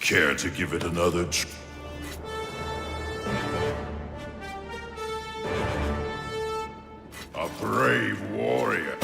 Care to give it another A brave warrior.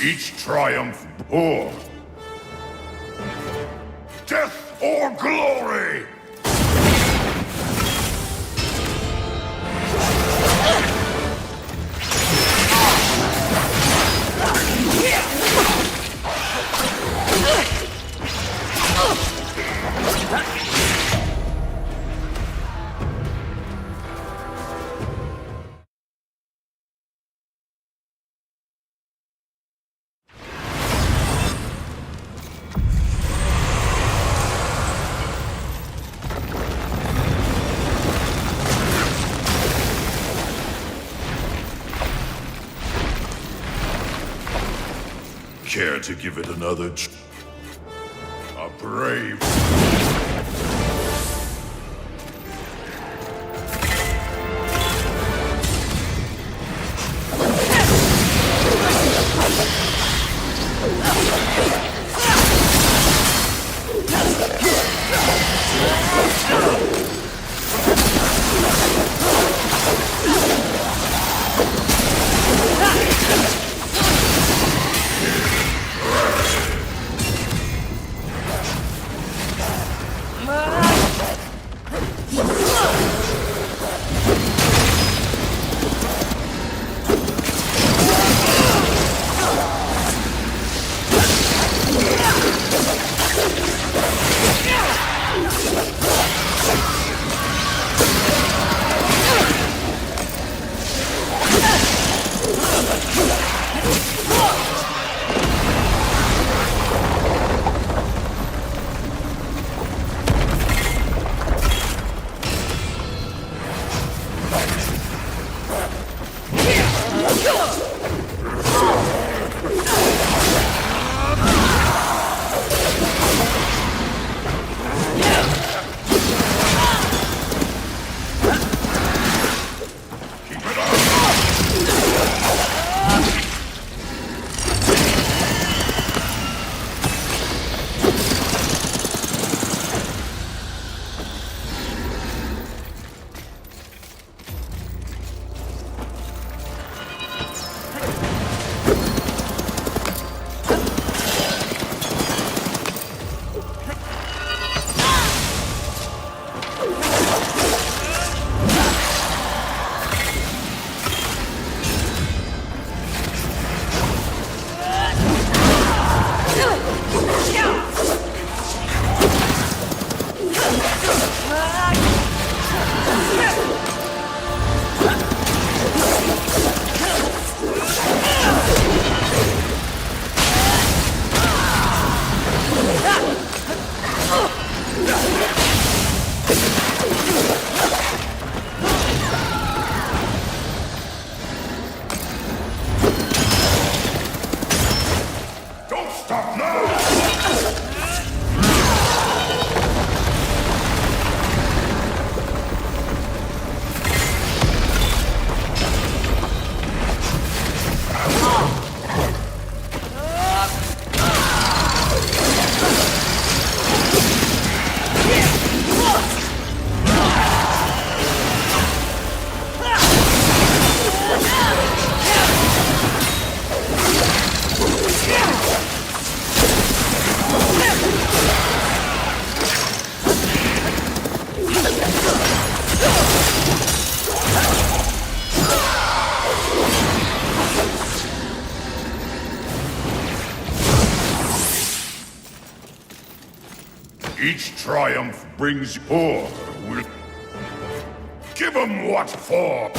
Each triumph or death or glory! Care to give it another A brave... Each triumph brings or will give 'em what for.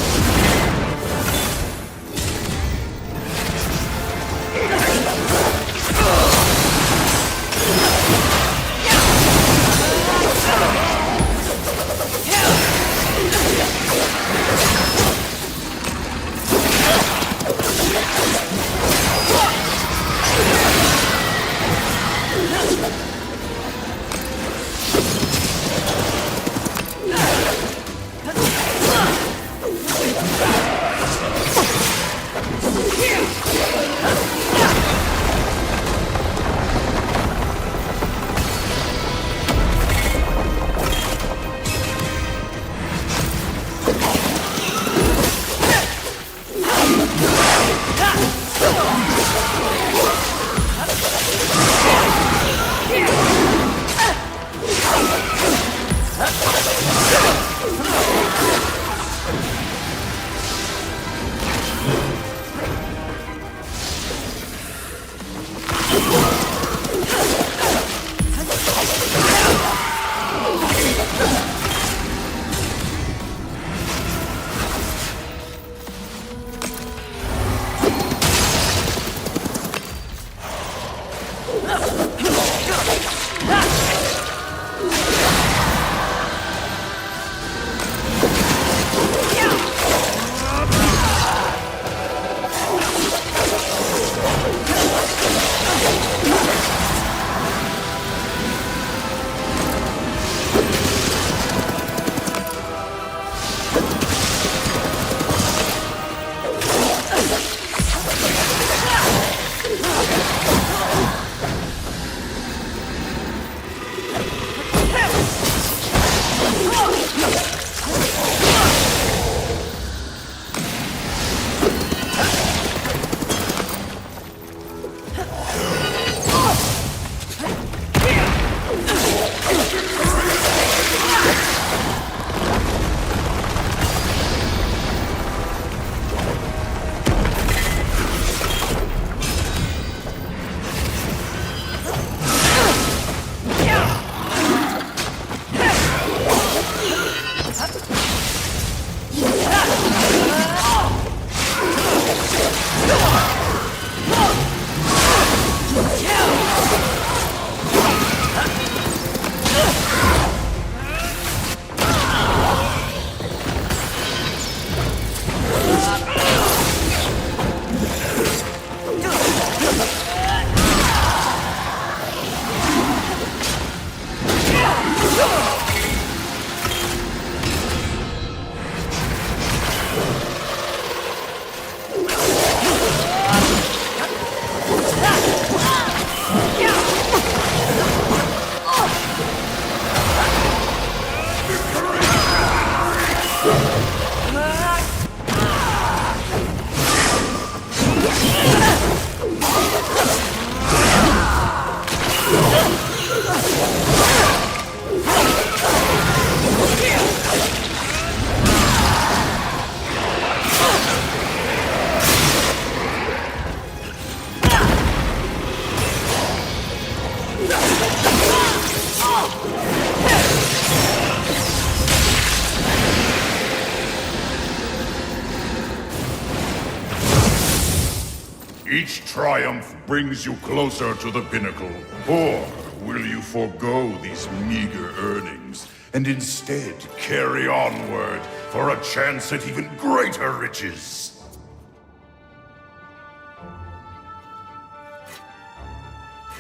Each triumph brings you closer to the pinnacle. Or will you forego these meager earnings and instead carry onward for a chance at even greater riches?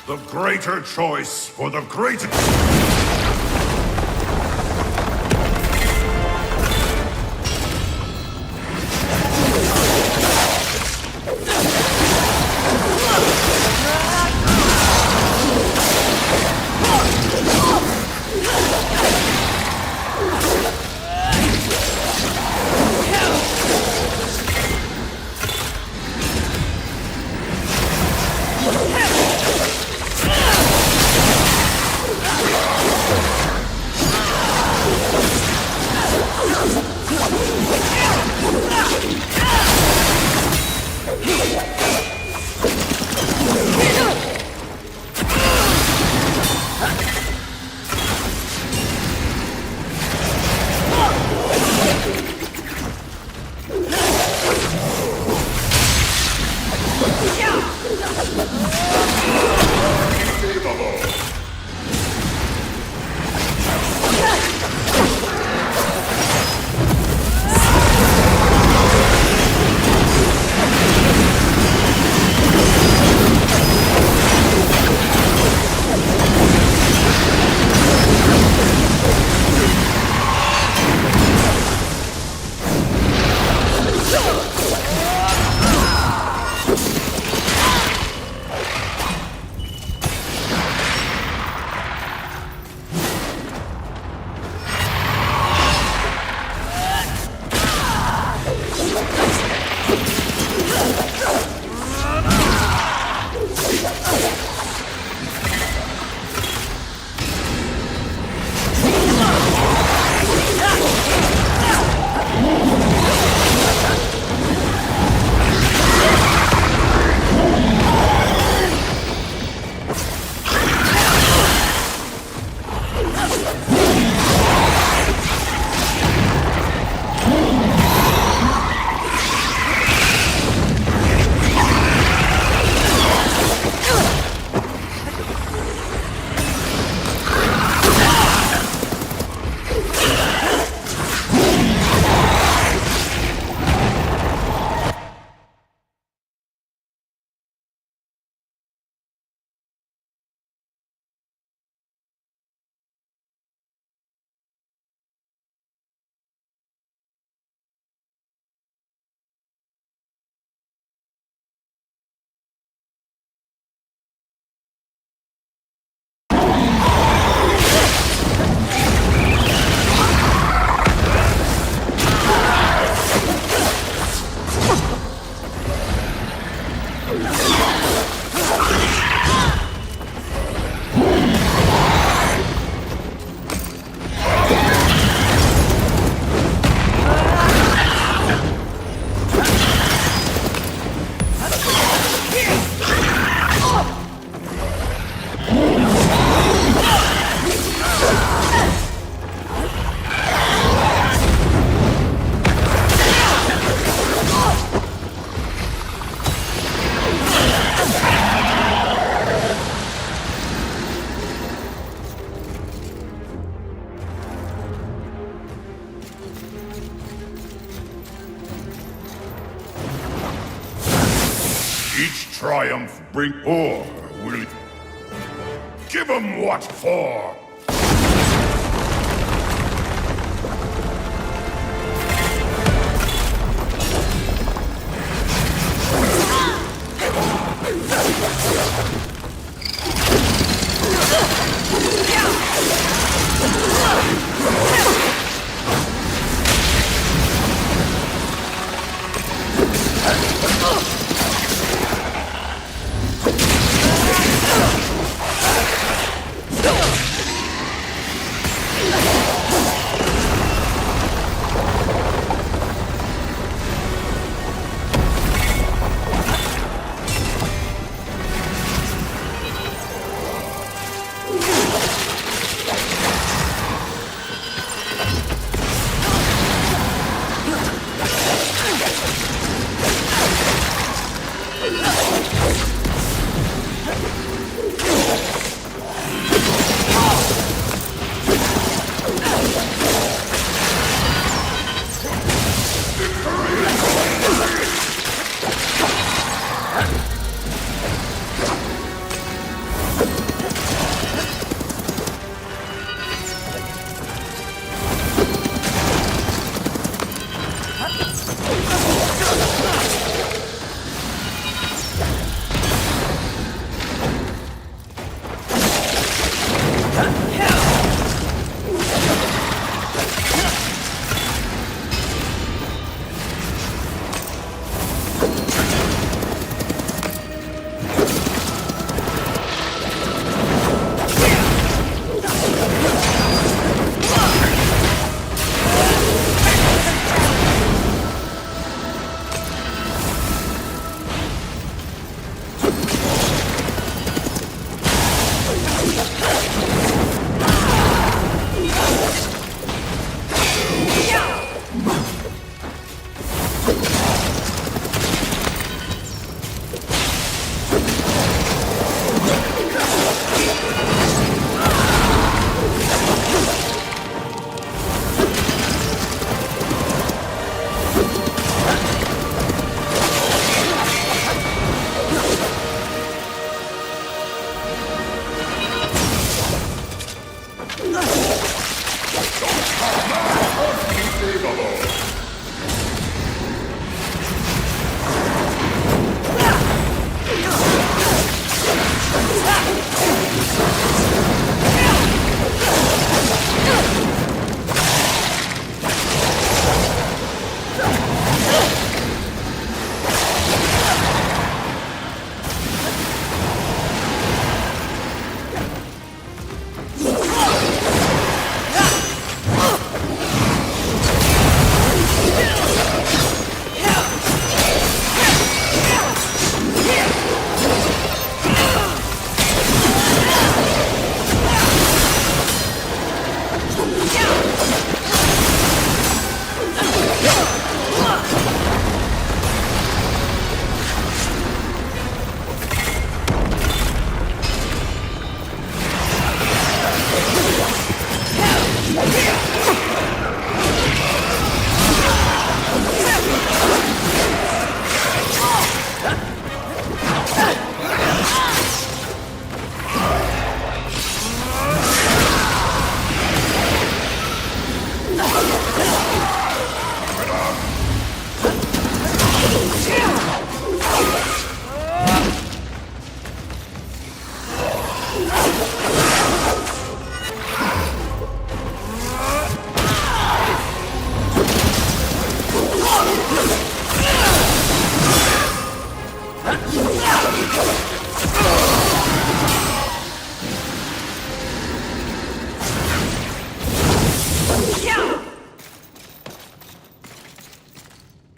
The greater choice for the greater... triumph bring, or will you give him what for?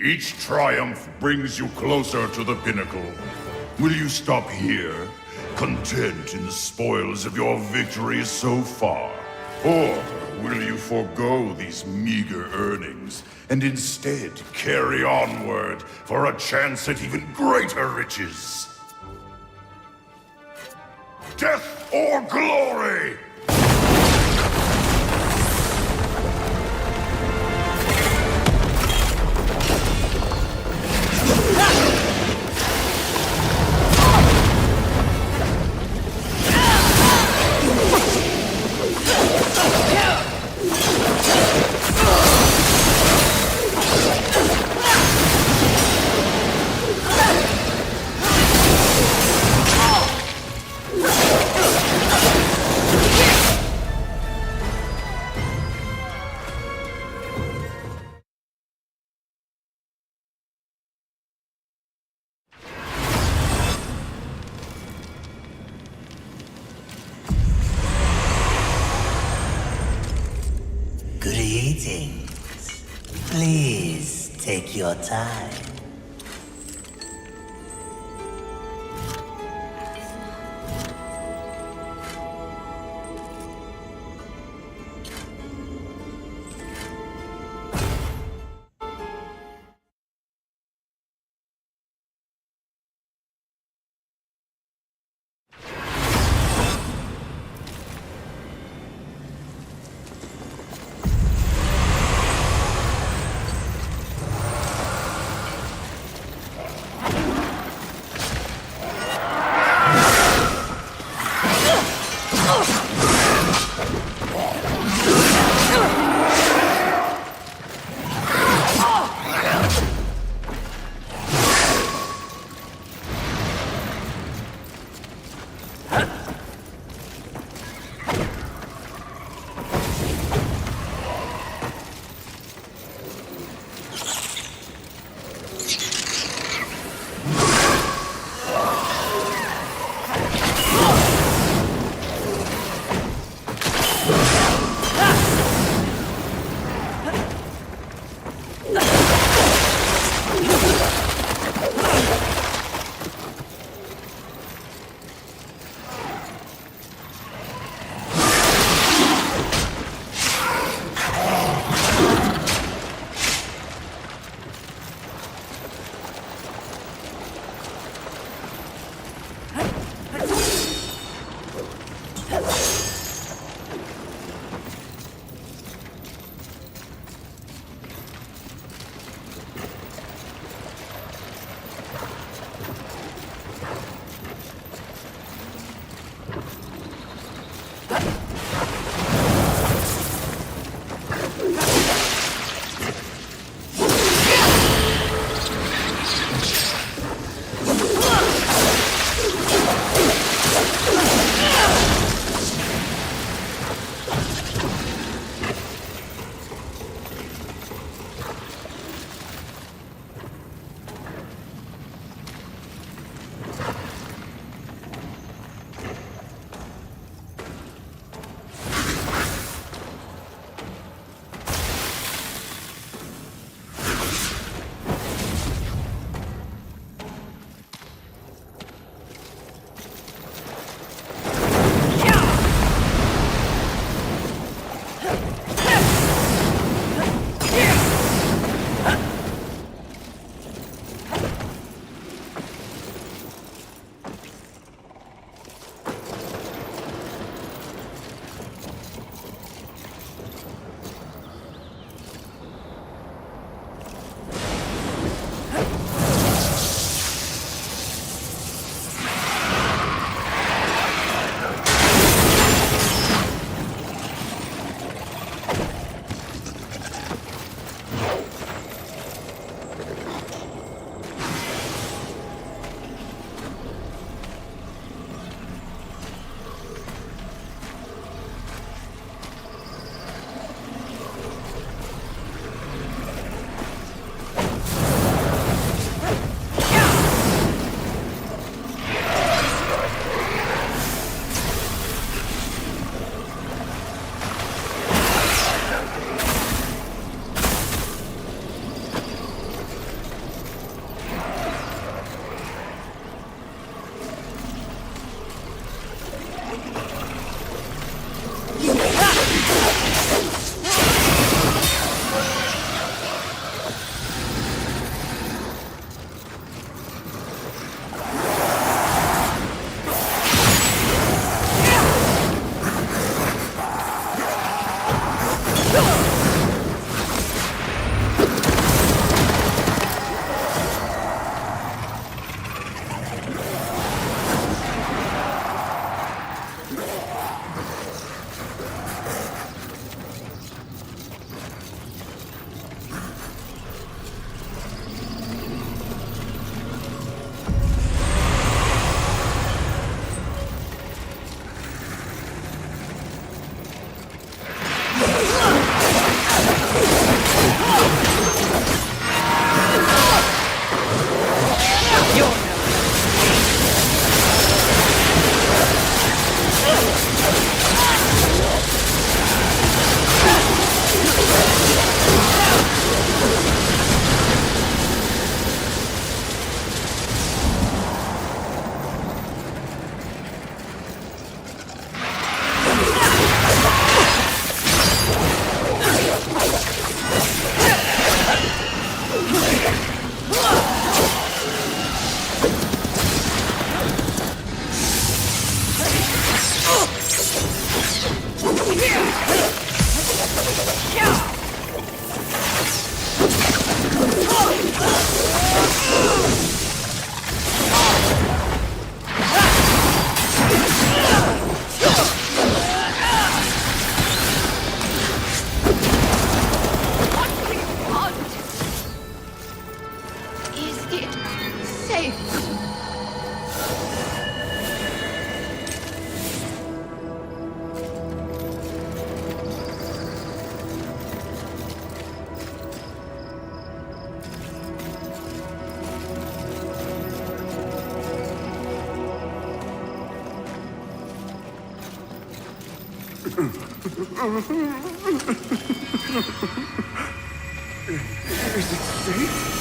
Each triumph brings you closer to the pinnacle. Will you stop here, content in the spoils of your victories so far? Or will you forego these meager earnings and instead carry onward for a chance at even greater riches? Death or glory! Greetings. Please take your time. Is it safe?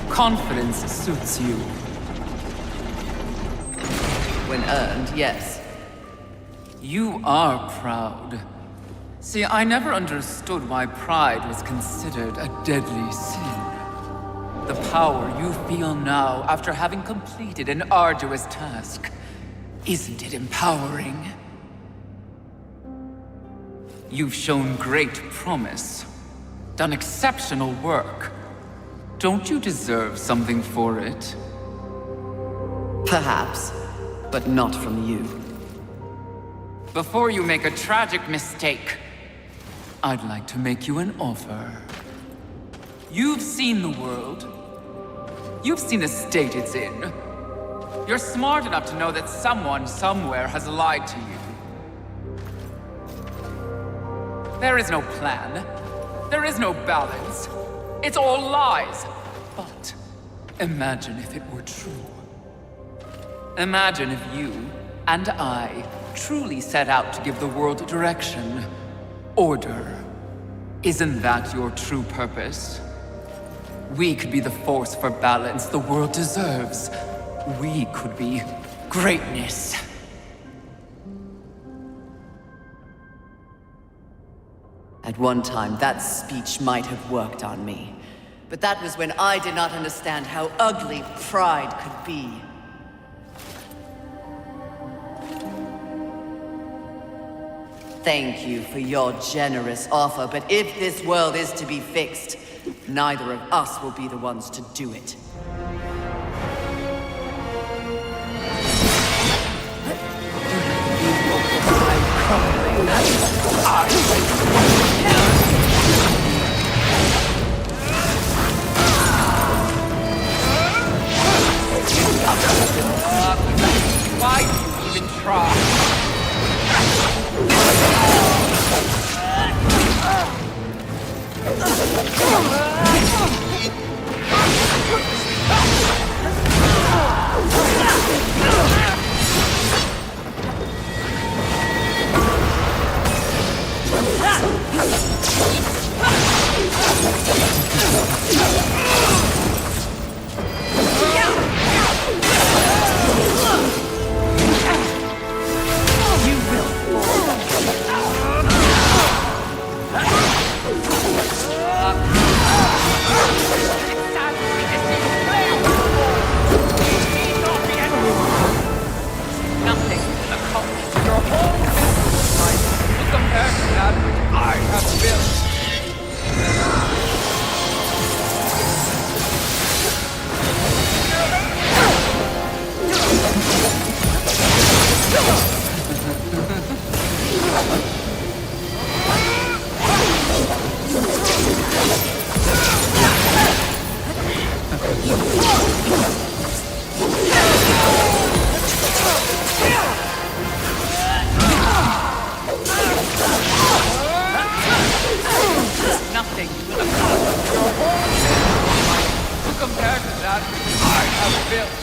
Confidence suits you. When earned, yes. You are proud. See, I never understood why pride was considered a deadly sin. The power you feel now after having completed an arduous task, isn't it empowering? You've shown great promise, done exceptional work. Don't you deserve something for it? Perhaps, but not from you. Before you make a tragic mistake, I'd like to make you an offer. You've seen the world. You've seen the state it's in. You're smart enough to know that someone somewhere has lied to you. There is no plan. There is no balance. It's all lies. But imagine if it were true. Imagine if you and I truly set out to give the world direction, order, Isn't that your true purpose? We could be the force for balance the world deserves. We could be greatness. At one time, that speech might have worked on me. But that was when I did not understand how ugly pride could be. Thank you for your generous offer, but if this world is to be fixed, neither of us will be the ones to do it. Why do you even try? Nothing accomplished your whole life compared to that which I have built. Nothing will accomplish your whole life compared to that which I have built.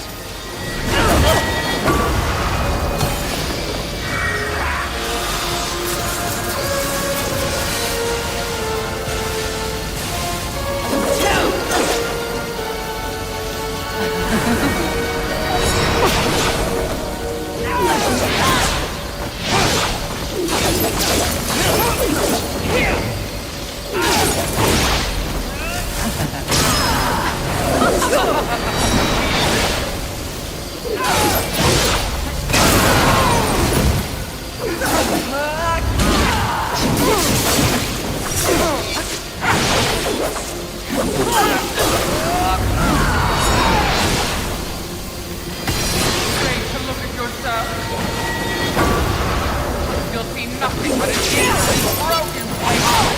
Great to look at yourself. You'll see nothing but a deeply broken place.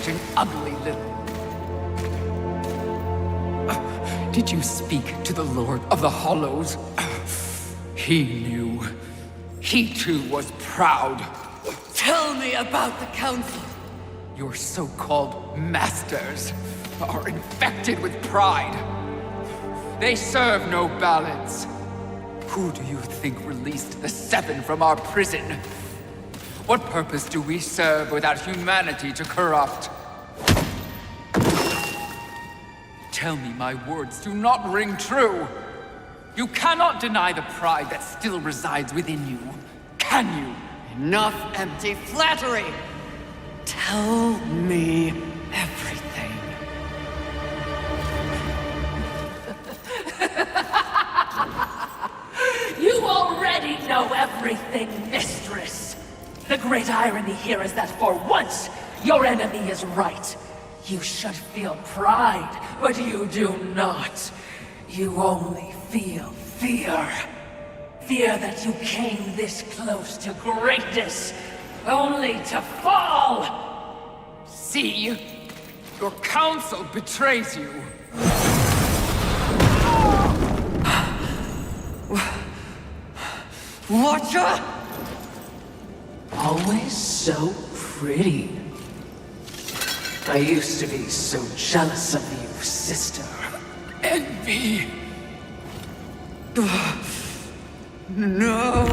Such an ugly little... Did you speak to the Lord of the Hollows? He knew. He too was proud. Tell me about the Council. Your so-called masters are infected with pride. They serve no balance. Who do you think released the Seven from our prison? What purpose do we serve without humanity to corrupt? Tell me my words do not ring true. You cannot deny the pride that still resides within you, can you? Enough empty flattery! Tell me everything. You already know everything, mistress. The great irony here is that for once, your enemy is right. You should feel pride, but you do not. You only feel fear. Fear that you came this close to greatness, only to fall! See? Your council betrays you. Watcher? Always so pretty. I used to be so jealous of you, sister. Envy. No.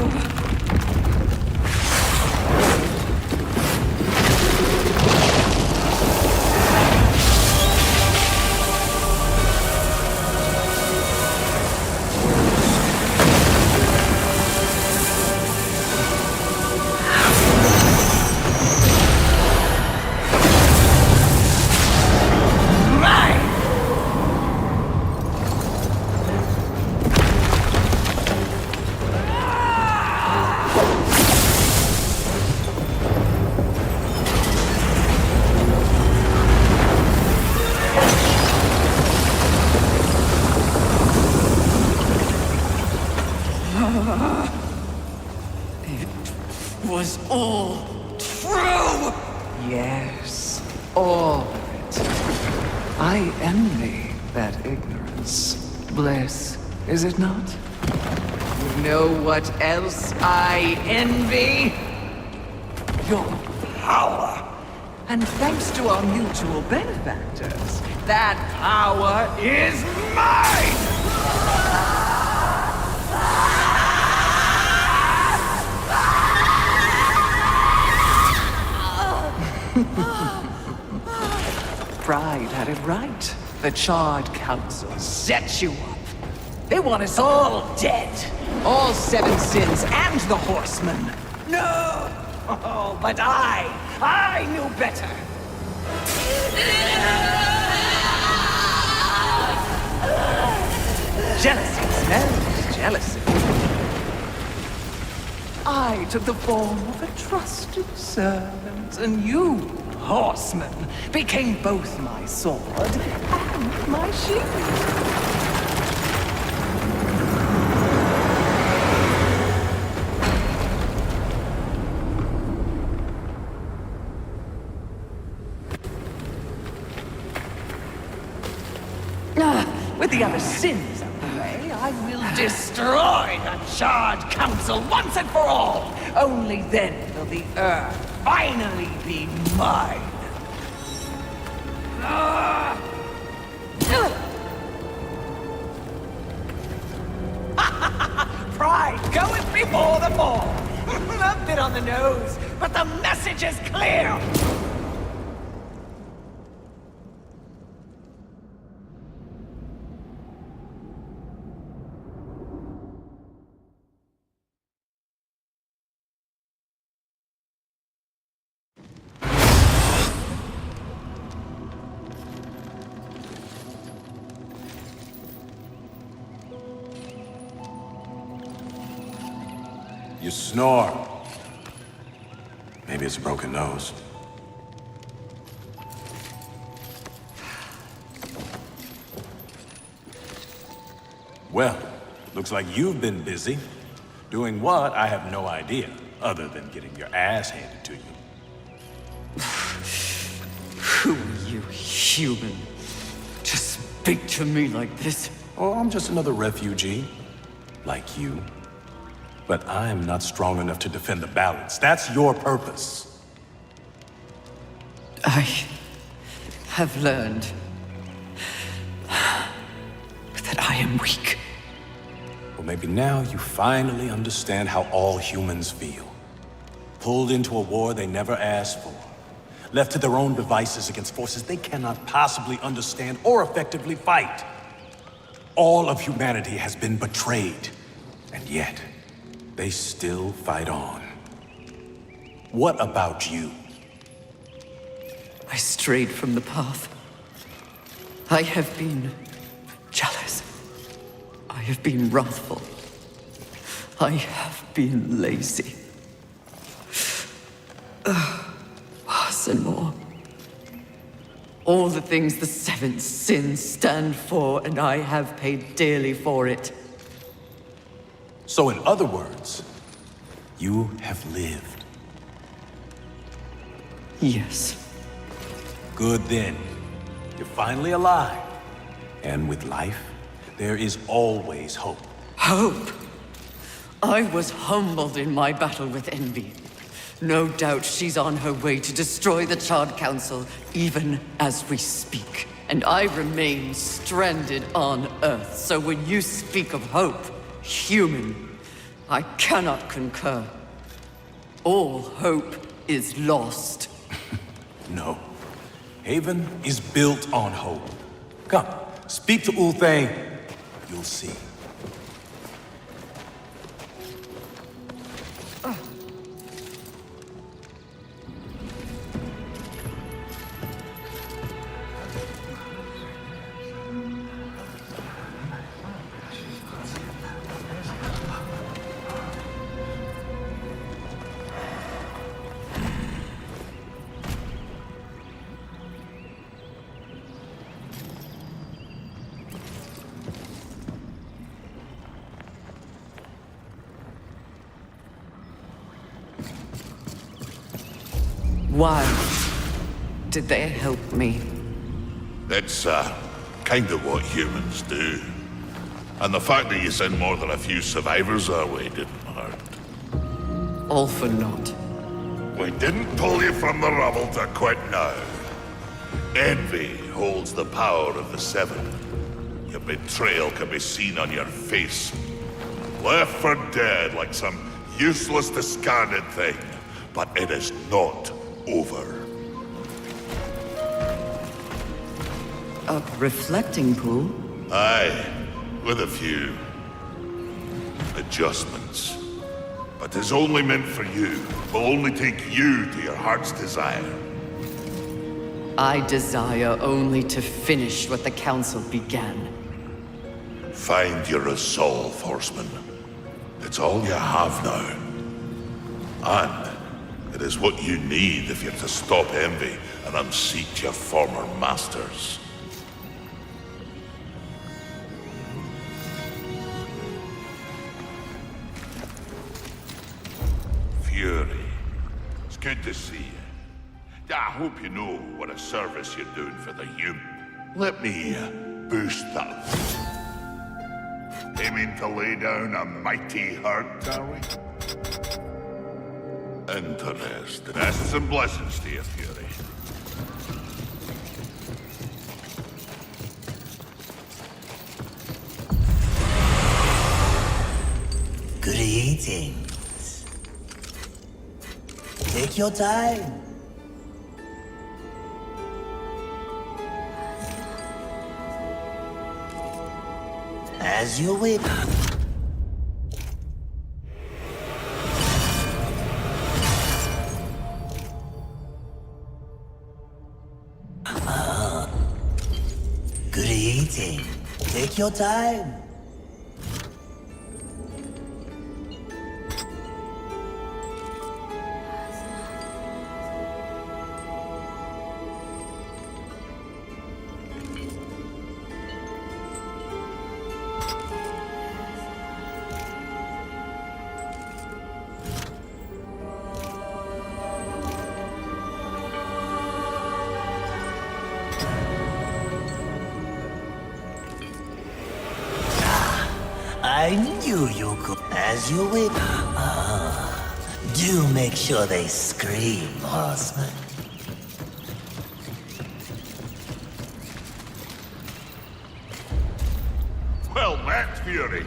Was all true! Yes, all of it. I envy that ignorance. Bliss, is it not? You know what else I envy? Your power. And thanks to our mutual benefactors, that power is mine! Pride had it right. The Charred Council set you up. They want us all dead. All Seven Sins and the Horsemen. No! Oh, but I knew better. Jealousy smells jealousy. I took the form of a trusted servant, and you, horseman, became both my sword and my shield. With the other sins out of the way, I will destroy the Charred Council once and for all! Only then will the Earth finally be mine! Pride goeth before the fall! A bit on the nose, but the message is clear! You snore. Maybe it's a broken nose. Well, looks like you've been busy. Doing what, I have no idea, other than getting your ass handed to you. Who are you, human? To speak to me like this? Oh, I'm just another refugee, like you. But I'm not strong enough to defend the balance. That's your purpose. I have learned that I am weak. Well, maybe now you finally understand how all humans feel. Pulled into a war they never asked for. Left to their own devices against forces they cannot possibly understand or effectively fight. All of humanity has been betrayed, and yet they still fight on. What about you? I strayed from the path. I have been jealous. I have been wrathful. I have been lazy. Worse and more. All the things the seven sins stand for, and I have paid dearly for it. So in other words, you have lived. Yes. Good then. You're finally alive. And with life, there is always hope. Hope. I was humbled in my battle with envy. No doubt she's on her way to destroy the Charred Council, even as we speak. And I remain stranded on Earth, so when you speak of hope, human, I cannot concur. All hope is lost. No. Haven is built on hope. Come, speak to Ulthane. You'll see. Why did they help me? It's, kind of what humans do. And the fact that you sent more than a few survivors our way didn't hurt. All for naught. We didn't pull you from the rubble to quit now. Envy holds the power of the Seven. Your betrayal can be seen on your face. Left for dead like some useless, discarded thing. But it is not over. A reflecting pool? Aye, with a few adjustments. But it's only meant for you. Will only take you to your heart's desire. I desire only to finish what the Council began. Find your resolve, Horseman. It's all you have now. And it is what you need if you're to stop envy and unseat your former masters. Fury, it's good to see you. I hope you know what a service you're doing for the human. Let me boost that. Aiming to lay down a mighty hurt, are we? Interesting. Blessings and blessings to you, Fury. Greetings. Take your time. As you wish. Greetings. Take your time. I knew you could. As you wait. Do make sure they scream, horseman. Well met, Fury.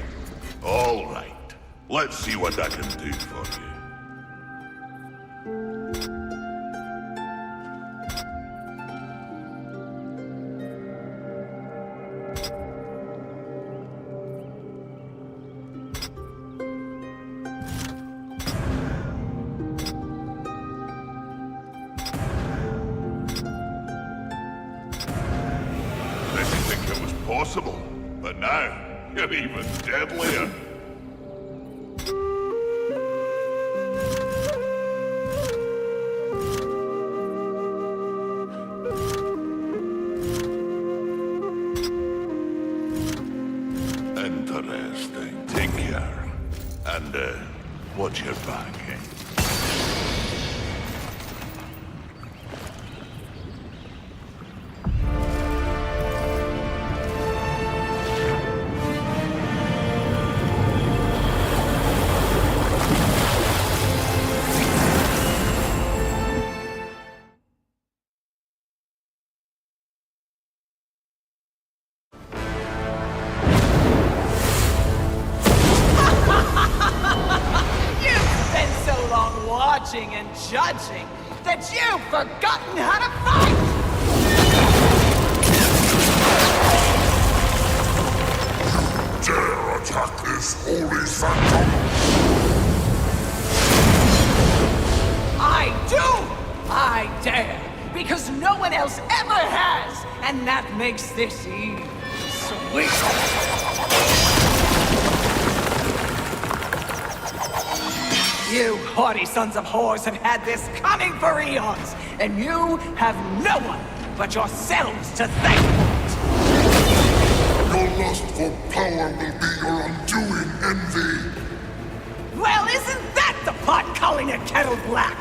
All right. Let's see what I can do for you. Didn't think it was possible, but now you're even deadlier. Interesting. Take care. And, watch your back, eh? And judging that you've forgotten how to fight! Dare attack this holy sanctum? I do! I dare! Because no one else ever has! And that makes this even sweet! You haughty sons of whores have had this coming for eons, and you have no one but yourselves to thank for it. Your lust for power will be your undoing, Envy. Well, isn't that the pot calling a kettle black?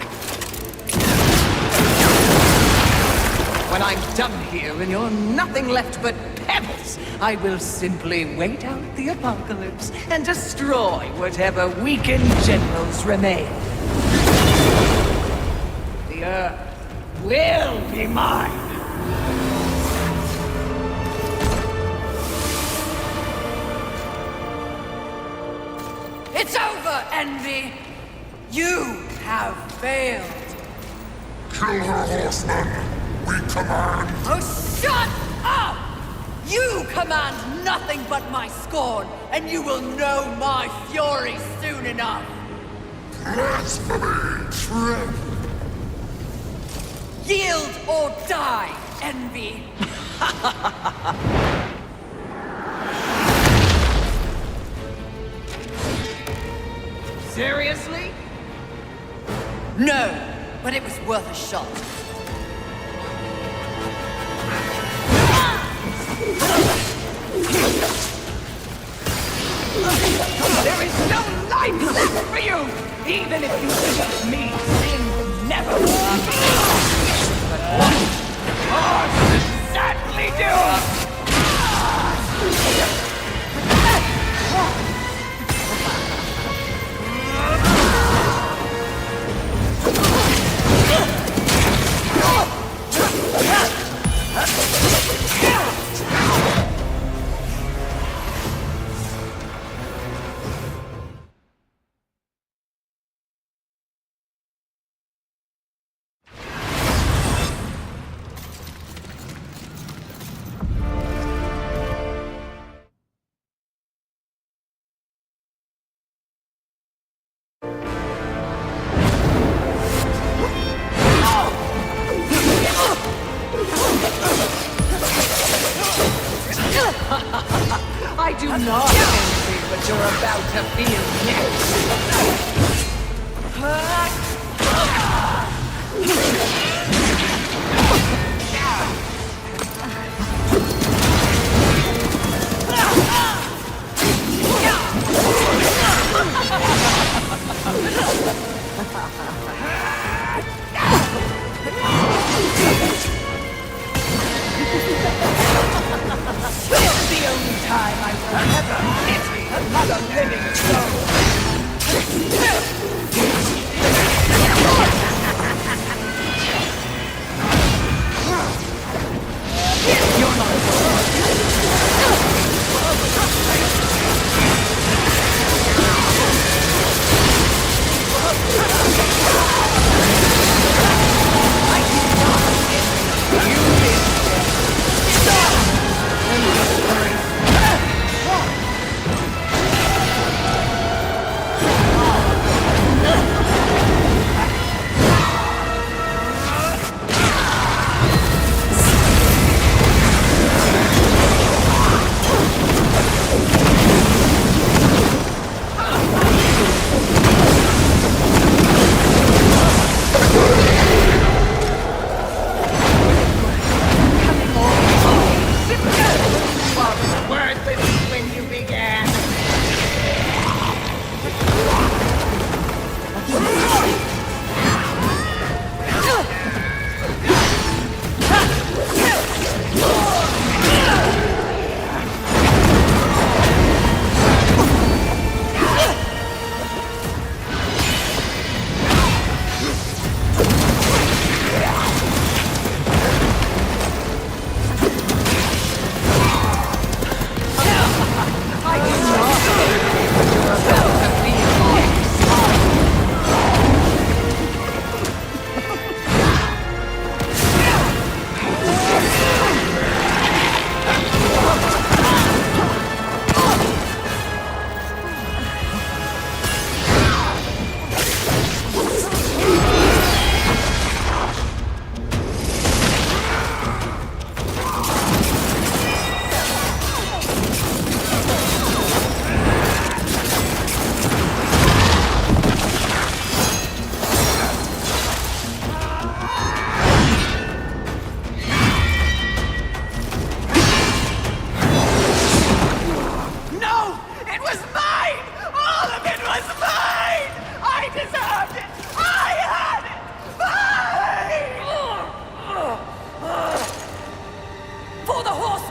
When I'm done here and you're nothing left but pebbles, I will simply wait out the apocalypse and destroy whatever weakened generals remain. The Earth will be mine. It's over, Envy! You have failed! Kill her, horseman! We command! Oh, shut up! You command nothing but my scorn, and you will know my fury soon enough! Blasphemy! Trip! Yield or die, Envy! Seriously? No, but it was worth a shot. There is no life left for you! Even if you defeat me, sin will never work. But what horses certainly do! I do not envy what you're about to feel next. This is the only time I will ever pity another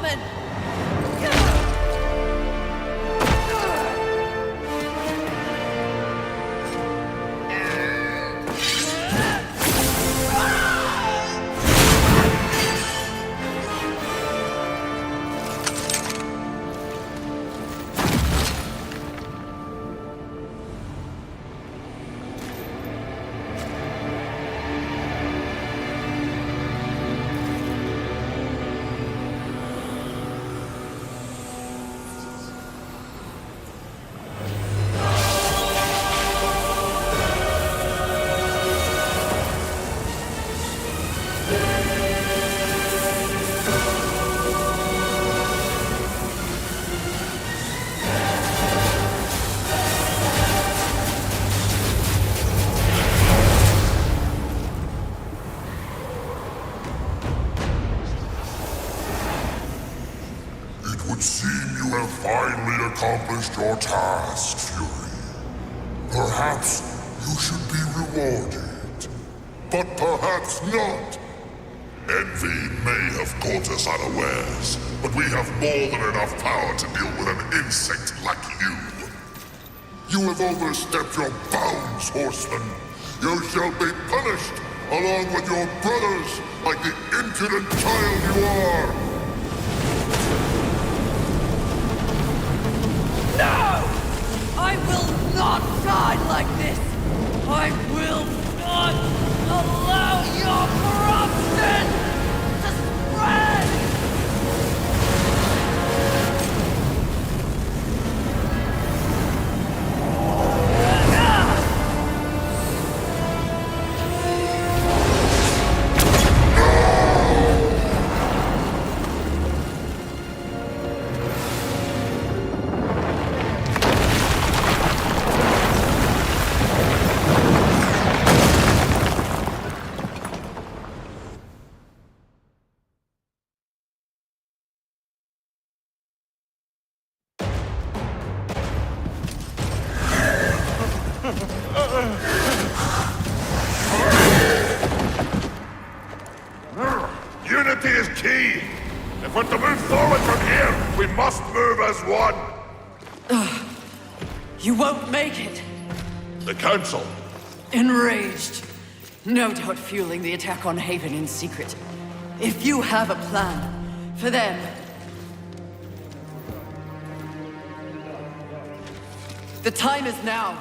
horsemen! It would seem you have finally accomplished your task, Fury. Perhaps you should be rewarded, but perhaps not. Envy may have caught us unawares, but we have more than enough power to deal with an insect like you. You have overstepped your bounds, horseman. You shall be punished, along with your brothers, like the impudent child you are. No! I will not die like this! I will not allow your corruption to spread! Unity is key. If we're to move forward from here, we must move as one. You won't make it. The Council. Enraged. No doubt fueling the attack on Haven in secret. If you have a plan for them... The time is now.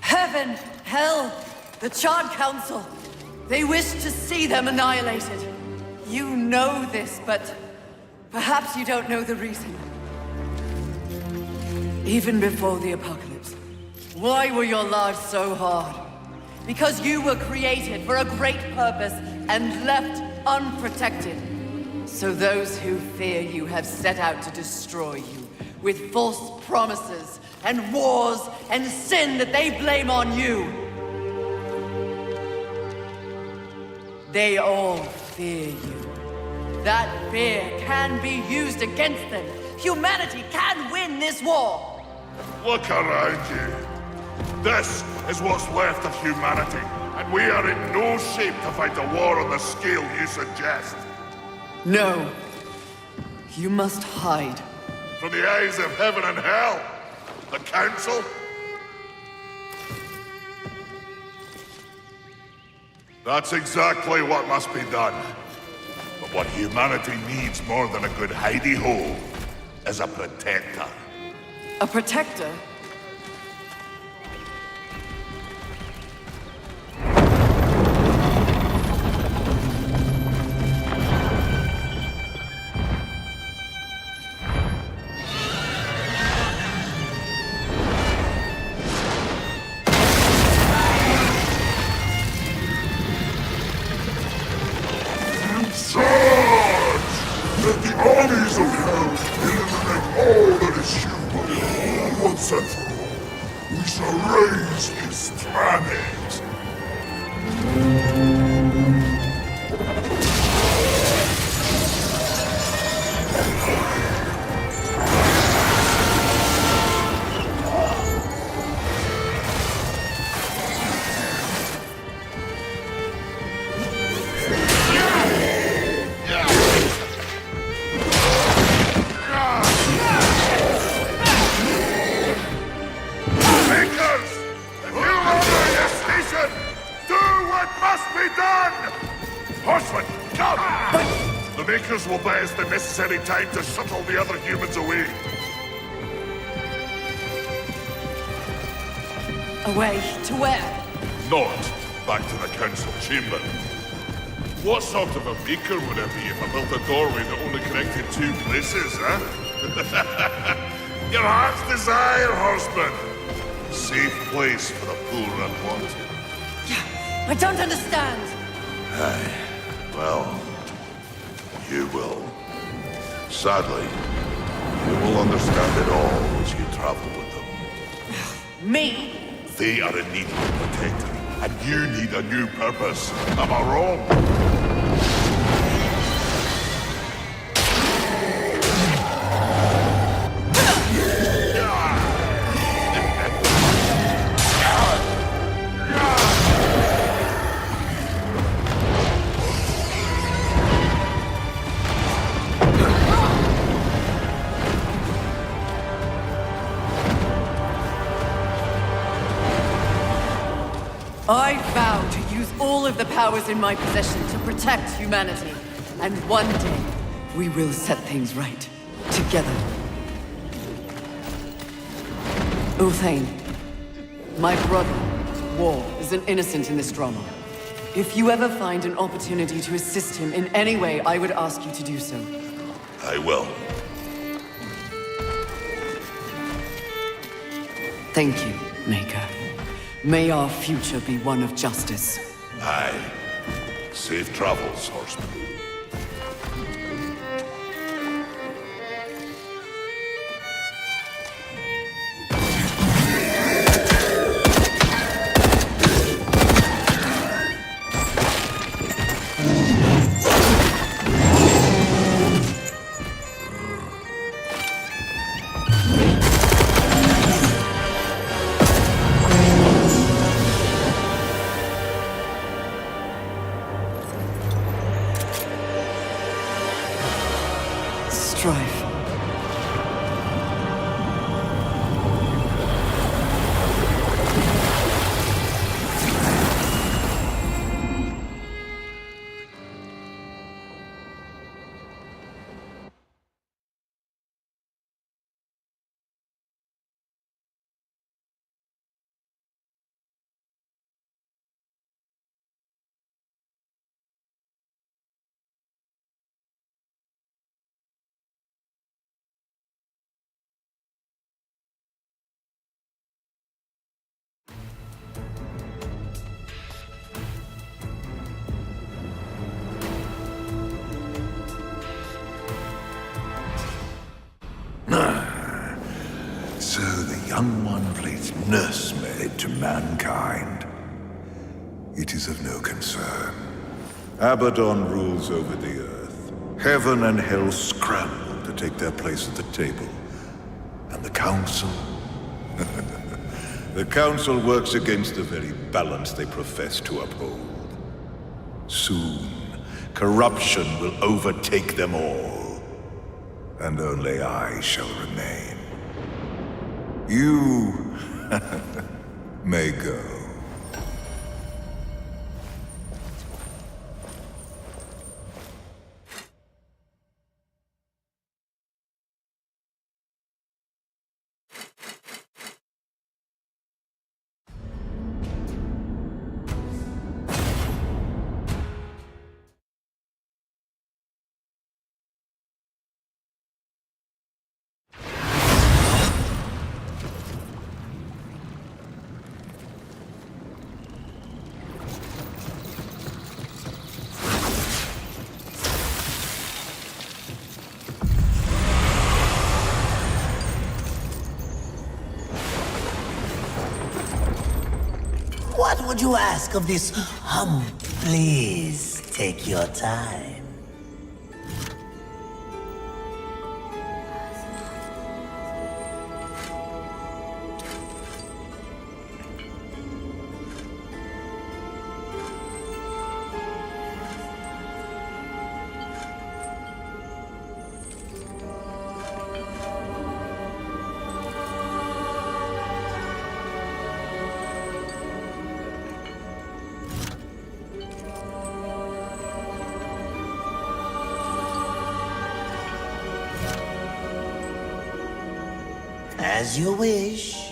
Heaven, hell, the Charred Council. They wish to see them annihilated. You know this, but perhaps you don't know the reason. Even before the apocalypse, why were your lives so hard? Because you were created for a great purpose and left unprotected. So those who fear you have set out to destroy you with false promises and wars and sin that they blame on you. They all fear you. That fear can be used against them. Humanity can win this war. Look around you. This is what's left of humanity, and we are in no shape to fight a war on the scale you suggest. No. You must hide. From the eyes of heaven and hell. The Council? That's exactly what must be done. But what humanity needs more than a good hidey-hole is a protector. A protector? Let the armies of hell eliminate all that is human. Once and for all, we shall raise this planet. us the necessary time to shuttle the other humans away. Away to where? Not back to the council chamber. What sort of a maker would I be if I built a doorway that only connected two places, huh? Your heart's desire, horseman. Safe place for the poor unwanted. I don't understand. Aye. Well, you will. Sadly, you will understand it all as you travel with them. Me? They are in need of protecting, and you need a new purpose. Am I wrong? I vow to use all of the powers in my possession to protect humanity. And one day, we will set things right. Together. Uthane, my brother, War, is an innocent in this drama. If you ever find an opportunity to assist him in any way, I would ask you to do so. I will. Thank you, Maker. May our future be one of justice. Aye. Safe travels, horseman. Strife. So the young one plays nursemaid to mankind. It is of no concern. Abaddon rules over the earth. Heaven and hell scramble to take their place at the table. And the council? The council works against the very balance they profess to uphold. Soon, corruption will overtake them all. And only I shall remain. You may go. What would you ask of this Please take your time. As you wish.